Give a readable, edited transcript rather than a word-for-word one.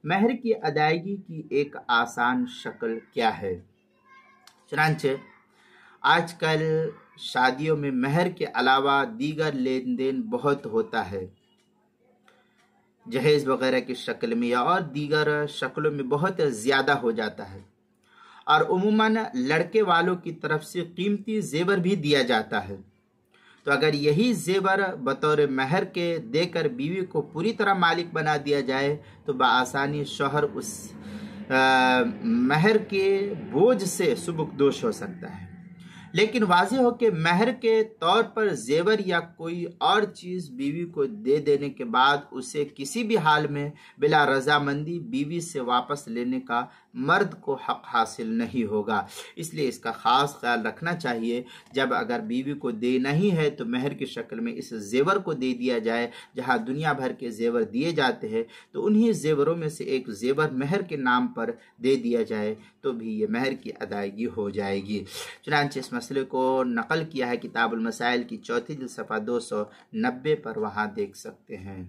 مہر کی ادائیگی کی ایک آسان شکل کیا ہے؟ چنانچہ آج کل شادیوں میں مہر کے علاوہ دیگر لین دین بہت ہوتا ہے، جہیز وغیرہ کی شکل میں یا اور دیگر شکلوں میں بہت زیادہ ہو جاتا ہے، اور عموماً لڑکے والوں کی طرف سے قیمتی زیور بھی دیا جاتا ہے۔ تو اگر یہی زیور بطور مہر کے دے کر بیوی کو پوری طرح مالک بنا دیا جائے تو بآسانی شوہر اس مہر کے بوجھ سے سبکدوش ہو سکتا ہے۔ لیکن واضح ہو کہ مہر کے طور پر زیور یا کوئی اور چیز بیوی کو دے دینے کے بعد اسے کسی بھی حال میں بلا رضامندی بیوی سے واپس لینے کا مرد کو حق حاصل نہیں ہوگا۔ اس لیے اس کا خاص خیال رکھنا چاہیے، جب اگر بیوی کو دینا ہی ہے تو مہر کی شکل میں اس زیور کو دے دیا جائے۔ جہاں دنیا بھر کے زیور دیے جاتے ہیں تو انہی زیوروں میں سے ایک زیور مہر کے نام پر دے دیا جائے تو بھی یہ مہر کی ادائیگی ہو جائے گی۔ چنانچہ اس مسئلے کو نقل کیا ہے کتاب المسائل کی 4 جلد صفحہ 290 پر، وہاں دیکھ سکتے ہیں۔